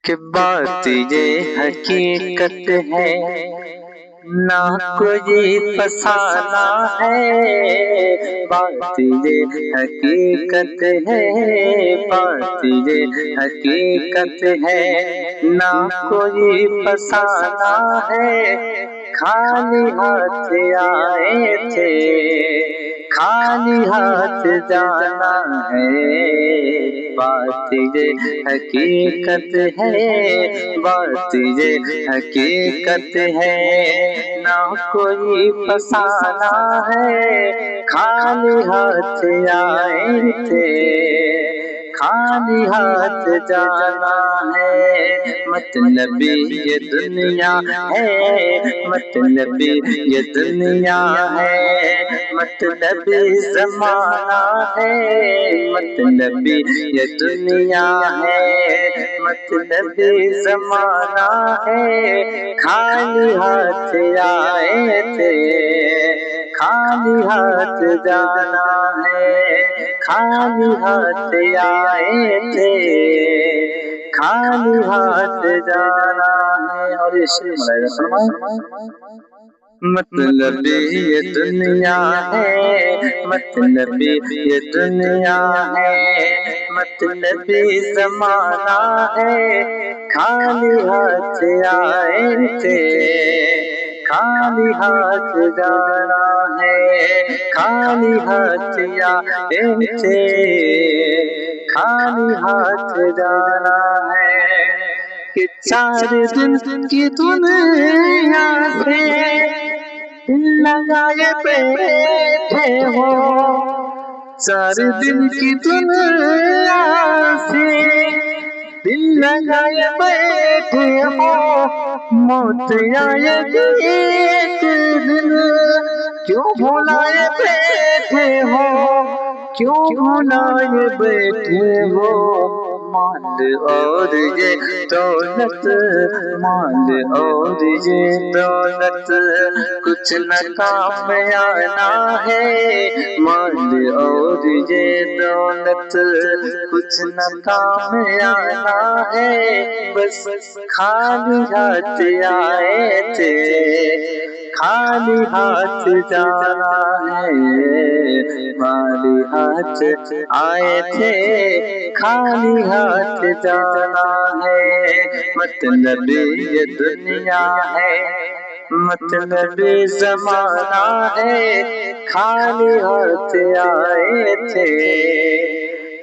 کہ بات یہ حقیقت ہے نہ کوئی فسانہ ہے، بات یہ حقیقت ہے، بات یہ حقیقت ہے، نہ کوئی فسانہ ہے۔ خالی ہاتھ آئے تھے، خالی ہاتھ جانا ہے، بات یہ حقیقت ہے، بات یہ حقیقت ہے، نہ کوئی فسانہ ہے۔ خالی ہاتھ آئے تھے، خالی ہاتھ جانا ہے، مطلبی یہ دنیا ہے، مطلبی یہ دنیا ہے، مطلبی زمانہ ہے، مطلبی یہ دنیا ہے، مطلبی زمانہ ہے۔ خالی ہاتھ آئے تھے، خالی ہاتھ جانا ہے، خالی ہاتھ آئے تھے، خالی ہاتھ جانا ہے۔ اور یہ شعر ملاحظہ فرمائیں، مطلبی یہ دنیا ہے، مطلبی یہ دنیا ہے، مطلبی زمانہ ہے۔ خالی ہاتھ آئے تھے، خالی ہاتھ جانا ہے، خالی ہاتھ آئے تھے، خالی ہاتھ جانا ہے۔ کہ 4 دن کی دنیا سے دل لگائے بیٹھے ہو، 4 دن کی دنیا سے دل لگائے بیٹھے ہو، موت آئے گی ایک دن، کیوں بھلائے بیٹھے ہو، کیوں بھلائے بیٹھے ہو۔ مال اور یہ دولت، مال اور یہ دولت کچھ نہ کام آنا ہے، مال اور یہ دولت کچھ نہ کام آنا ہے۔ بس خالی ہاتھ آئے تھے، خالی ہاتھ جانا ہے، خالی ہاتھ آئے تھے، خالی ہاتھ جانا ہے۔ مطلبی یہ دنیا ہے، مطلبی زمانہ ہے، خالی ہاتھ آئے تھے،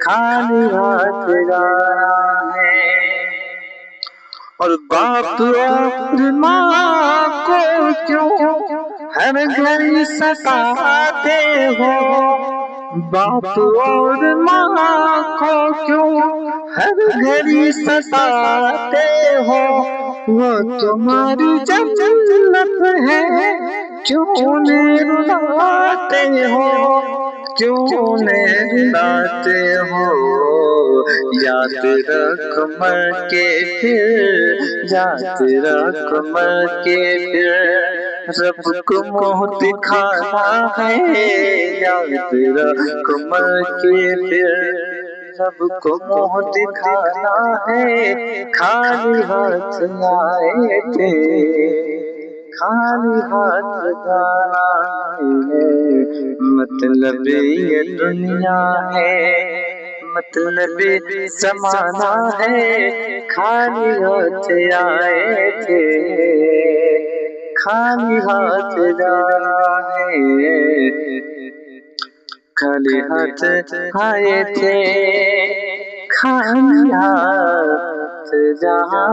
خالی ہاتھ جانا ہے۔ اور باپ اور ماں کو کیوں ہر گھڑی ستاتے ہو، باپ اور ماں کو کیوں ہر گھڑی ستاتے ہو، وہ تمہاری جنت ہے، کیوں انہیں رلاتے ہو، کیوں انہیں رلاتے ہو۔ یاد رکھ مر کے پھر، یاد رکھ مر کے پھر رب کو منہ دکھانا ہے، یاد رکھ مر کے پھر رب کو منہ دکھانا ہے۔ خالی ہاتھ آئے تھے، خالی ہاتھ جانا ہے، مطلبی یہ دنیا ہے، مطلبی زمانہ ہے۔ خالی ہاتھ آئے تھے، خالی ہاتھ جانا ہے، خالی ہاتھ آئے تھے، خالی ہاتھ جانا